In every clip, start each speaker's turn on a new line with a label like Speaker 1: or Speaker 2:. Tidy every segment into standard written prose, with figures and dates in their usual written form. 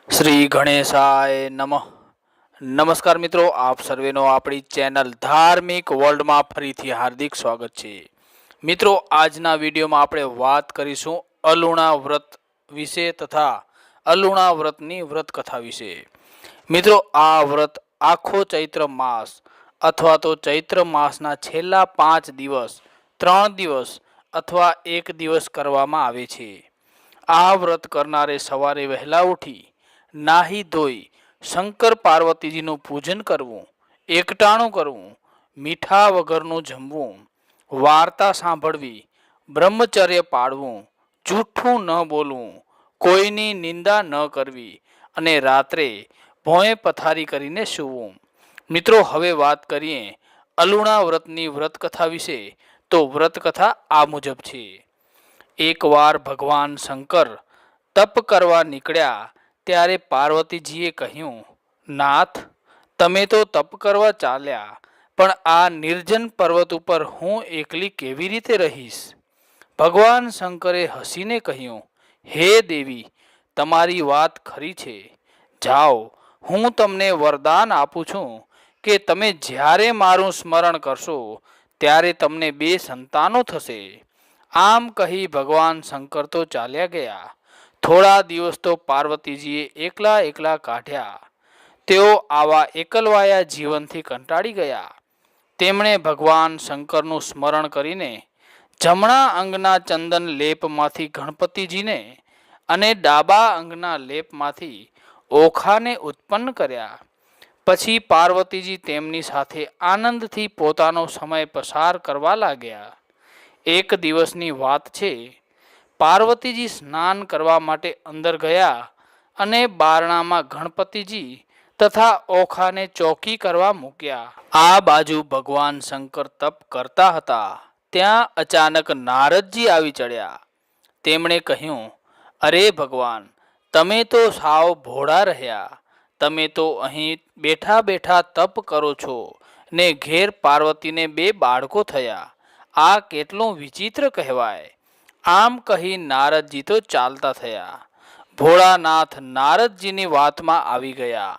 Speaker 1: શ્રી ગણેશાય નમઃ. નમસ્કાર મિત્રો, આપ સર્વેનો આપણી ચેનલ ધાર્મિક વર્લ્ડમાં ફરીથી હાર્દિક સ્વાગત છે. મિત્રો, આજના વિડીયોમાં આપણે વાત કરીશું અલુણા વ્રત વિશે તથા અલુણા વ્રતની વ્રત કથા વિશે. મિત્રો, આ વ્રત આખો ચૈત્ર માસ અથવા તો ચૈત્ર માસના છેલ્લા 5 દિવસ, 3 દિવસ અથવા 1 દિવસ કરવામાં આવે છે. આ વ્રત કરનારે સવારે વહેલા ઉઠી નાહી ધોઈ શંકર પાર્વતીજીનું પૂજન કરવું, એકટાણું કરવું, મીઠા વગરનું જમવું, વાર્તા સાંભળવી, બ્રહ્મચર્ય પાળવું, જૂઠું ન બોલવું, કોઈની નિંદા ન કરવી અને રાત્રે ભોંય પથારી કરીને સૂવું. મિત્રો, હવે વાત કરીએ અલુણા વ્રતની વ્રત કથા વિશે. તો વ્રત કથા આ મુજબ છે. એકવાર ભગવાન શંકર તપ કરવા નીકળ્યા ત્યારે પાર્વતીજીએ કહ્યું, નાથ, તમે તો તપ કરવા ચાલ્યા, પણ આ નિર્જન પર્વત ઉપર હું એકલી કેવી રીતે રહીશ? ભગવાન શંકરે હસીને કહ્યું, હે દેવી, તમારી વાત ખરી છે. જાઓ, હું તમને વરદાન આપું છું કે તમે જ્યારે મારું સ્મરણ કરશો ત્યારે તમને 2 સંતાનો થશે. આમ કહી ભગવાન શંકર તો ચાલ્યા ગયા. થોડા દિવસ તો પાર્વતીજીએ એકલા કાઢ્યા. તેઓ આવા એકલવાયા જીવનથી કંટાળી ગયા. તેમણે ભગવાન શંકરનું સ્મરણ કરીને જમણા અંગના ચંદન લેપમાંથી ગણપતિજીને અને ડાબા અંગના લેપમાંથી ઓખાને ઉત્પન્ન કર્યા. પછી પાર્વતીજી તેમની સાથે આનંદથી પોતાનો સમય પસાર કરવા લાગ્યા. એક દિવસની વાત છે. પાર્વતીજી સ્નાન કરવા માટે અંદર ગયા અને બારણામાં ગણપતિજી તથા ઓખાને ચોકી કરવા મૂક્યા. આ બાજુ ભગવાન શંકર તપ કરતા હતા. ત્યાં અચાનક નારદજી આવી ચડ્યા. તેમણે કહ્યું, અરે ભગવાન, તમે તો સાવ ભોળા રહ્યા. તમે તો અહીં બેઠા બેઠા તપ કરો છો ને ઘેર પાર્વતીને 2 બાળકો થયા. આ કેટલું વિચિત્ર કહેવાય. આમ કહી નારદજી તો ચાલતા થયા. ભોળાનાથ નારદજીની વાતમાં આવી ગયા.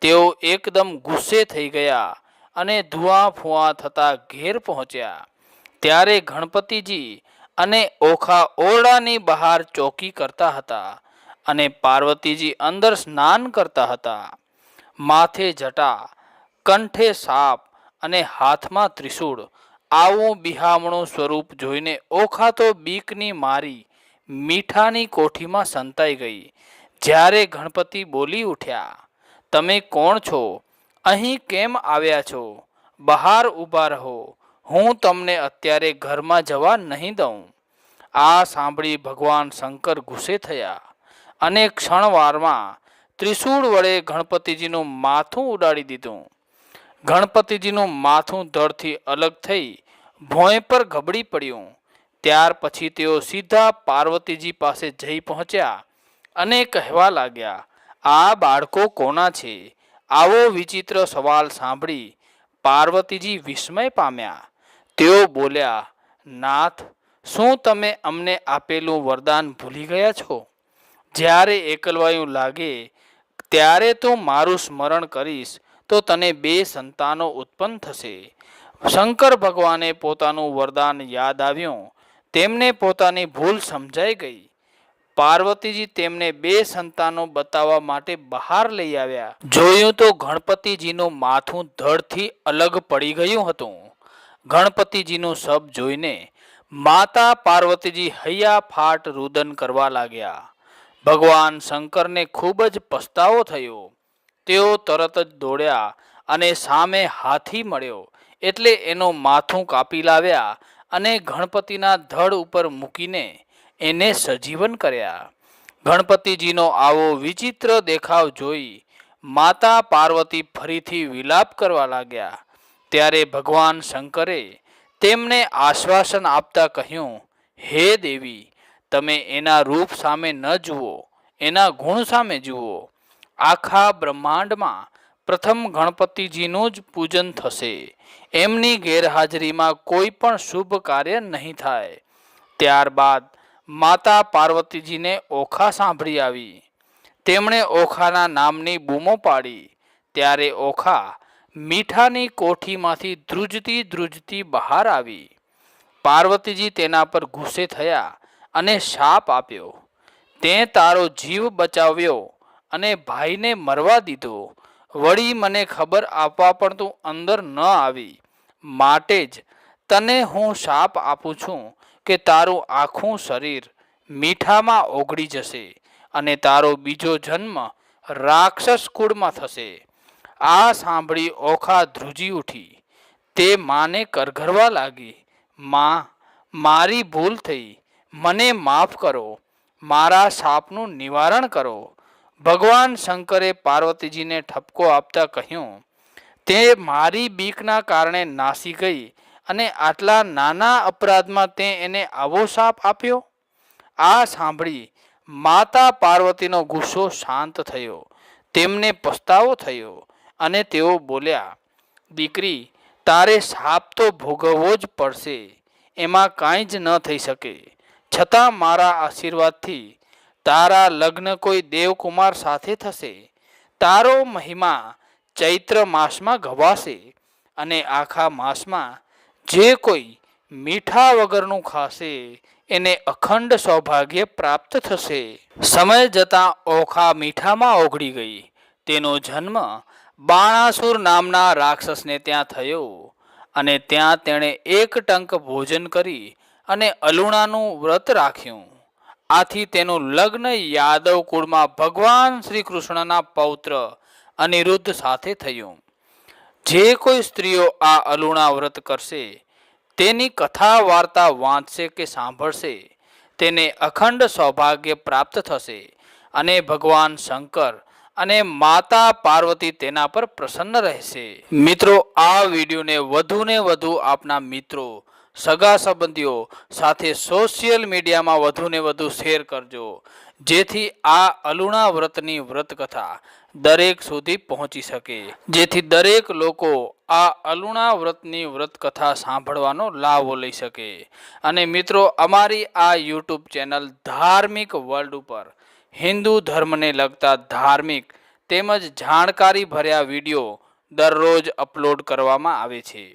Speaker 1: તેઓ એકદમ ગુસ્સે થઈ ગયા અને ધુઆ ફુઆ થતા ઘેર પહોંચ્યા. ત્યારે ગણપતિજી અને ઓખા ઓરડાની બહાર ચોકી કરતા હતા અને પાર્વતીજી અંદર સ્નાન કરતા હતા. માથે જટા, કંઠે સાપ અને હાથમાં ત્રિશૂળ આવું બિહામણું સ્વરૂપ જોઈને ઓખા તો બીકની મારી મીઠાની કોઠીમાં સંતાઈ ગઈ. જ્યારે ગણપતિ બોલી ઉઠ્યા, તમે કોણ છો? અહીં કેમ આવ્યા છો? બહાર ઊભા રહો, હું તમને અત્યારે ઘરમાં જવા નહીં દઉં. આ સાંભળી ભગવાન શંકર ગુસ્સે થયા અને ક્ષણવારમાં ત્રિશૂળ વડે ગણપતિજીનું માથું ઉડાડી દીધું. ગણપતિજીનું માથું ધડથી અલગ થઈ ભોંય પર ગબડી પડ્યું. ત્યાર પછી તેઓ સીધા પાર્વતીજી પાસે જઈ પહોંચ્યા અને કહેવા લાગ્યા, આ બાળકો કોના છે? આવો વિચિત્ર સવાલ સાંભળી પાર્વતીજી વિસ્મય પામ્યા. તેઓ બોલ્યા, નાથ, શું તમે અમને આપેલું વરદાન ભૂલી ગયા છો? જ્યારે એકલવાયું લાગે ત્યારે તું મારું સ્મરણ કરીશ તો તને 2 સંતાનો ઉત્પન્ન થશે. શંકર ભગવાને પોતાનું વરદાન યાદ આવ્યું. તેમને પોતાની ભૂલ સમજાઈ ગઈ. પાર્વતીજી તેમને 2 સંતાનો બતાવવા માટે બહાર લઈ આવ્યા. જોયું તો ગણપતિજીનું માથું ધડથી અલગ પડી ગયું હતું. ગણપતિજીનું શબ જોઈને માતા પાર્વતીજી હૈયા ફાટ રુદન કરવા લાગ્યા. ભગવાન શંકરને ખૂબ જ પસ્તાવો થયો. તેઓ તરત જ દોડ્યા અને સામે હાથી મળ્યો એટલે એનું માથું કાપી લાવ્યા અને ગણપતિના ધડ ઉપર મૂકીને એને સજીવન કર્યા. ગણપતિજીનો આવો વિચિત્ર દેખાવ જોઈ માતા પાર્વતી ફરીથી વિલાપ કરવા લાગ્યા. ત્યારે ભગવાન શંકરે તેમને આશ્વાસન આપતા કહ્યું, હે દેવી, તમે એના રૂપ સામે ન જુઓ, એના ગુણ સામે જુઓ. આખા બ્રહ્માંડમાં પ્રથમ ગણપતિજીનું જ પૂજન થશે. એમની ગેરહાજરીમાં કોઈ પણ શુભ કાર્ય નહીં થાય. ત્યારબાદ માતા પાર્વતીજીને ઓખા સાંભળી આવી. તેમણે ઓખાના નામની બૂમો પાડી, ત્યારે ઓખા મીઠાની કોઠીમાંથી ધ્રુજતી ધ્રુજતી બહાર આવી. પાર્વતીજી તેના પર ગુસ્સે થયા અને શાપ આપ્યો, તે તારો જીવ બચાવ્યો અને ભાઈને મરવા દીધો, વળી મને ખબર આપવા પણ તું અંદર ન આવી, માટે જ તને હું શાપ આપું છું કે તારું આખું શરીર મીઠામાં ઓગળી જશે અને તારો બીજો જન્મ રાક્ષસ કુળમાં થશે. આ સાંભળી ઓખા ધ્રુજી ઉઠી. તે માને કરગરવા લાગી, માં, મારી ભૂલ થઈ, મને માફ કરો, મારા શાપનું નિવારણ કરો. ભગવાન શંકરે પાર્વતીજીને ઠપકો આપતા કહ્યું, તે મારી બીકના કારણે નાસી ગઈ અને આટલા નાના અપરાધમાં તે એને આવો શાપ આપ્યો. આ સાંભળી માતા પાર્વતીનો ગુસ્સો શાંત થયો, તેમને પસ્તાવો થયો અને તેઓ બોલ્યા, દીકરી, તારે શાપ તો ભોગવવો જ પડશે, એમાં કાંઈ જ ન થઈ શકે. છતાં મારા આશીર્વાદથી તારા લગ્ન કોઈ દેવકુમાર સાથે થશે. તારો મહિમા ચૈત્ર માસમાં ગવાશે અને આખા માસમાં જે કોઈ મીઠા વગરનું ખાશે એને અખંડ સૌભાગ્ય પ્રાપ્ત થશે. સમય જતાં ઓખા મીઠામાં ઓગળી ગઈ. તેનો જન્મ બાણાસુર નામના રાક્ષસને ત્યાં થયો અને ત્યાં તેણે એક ટંક ભોજન કરી અને અલુણાનું વ્રત રાખ્યું. આથી તેનું લગ્ન યાદવ કુળમાં ભગવાન શ્રી કૃષ્ણના પૌત્ર અનિરુદ્ધ સાથે થયું. જે કોઈ સ્ત્રીઓ આ અલુણા વ્રત કરશે, તેની કથા વાર્તા વાંચશે કે સાંભળશે, તેને અખંડ સૌભાગ્ય પ્રાપ્ત થશે અને ભગવાન શંકર અને માતા પાર્વતી તેના પર પ્રસન્ન રહેશે. મિત્રો, આ વિડીયોને વધુને વધુ આપના મિત્રો, સગા સંબંધીઓ સાથે સોશિયલ મીડિયામાં વધુને વધુ શેર કરજો, જેથી આ અલુણા વ્રતની વ્રતકથા દરેક સુધી પહોંચી શકે, જેથી દરેક લોકો આ અલુણા વ્રતની વ્રતકથા સાંભળવાનો લાભ લઈ શકે. અને મિત્રો, અમારી આ યુટ્યુબ ચેનલ ધાર્મિક વર્લ્ડ ઉપર હિન્દુ ધર્મને લગતા ધાર્મિક તેમજ જાણકારી ભર્યા વિડીયો દરરોજ અપલોડ કરવામાં આવે છે.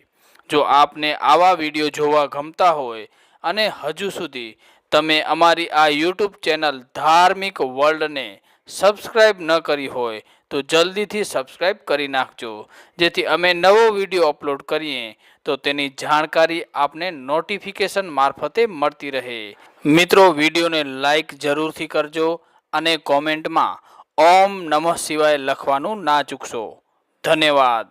Speaker 1: જો આપને આવા વિડીયો જોવા ગમતા હોય અને હજુ સુધી તમે અમારી આ યુટ્યુબ ચેનલ ધાર્મિક વર્લ્ડને સબસ્ક્રાઈબ ન કરી હોય તો જલ્દીથી સબસ્ક્રાઈબ કરી નાખજો, જેથી અમે નવો વિડીયો અપલોડ કરીએ તો તેની જાણકારી આપને નોટિફિકેશન મારફતે મળતી રહે. મિત્રો, વિડીયોને લાઈક જરૂરથી કરજો અને કોમેન્ટમાં ઓમ નમઃ શિવાય લખવાનું ના ચૂકશો. ધન્યવાદ.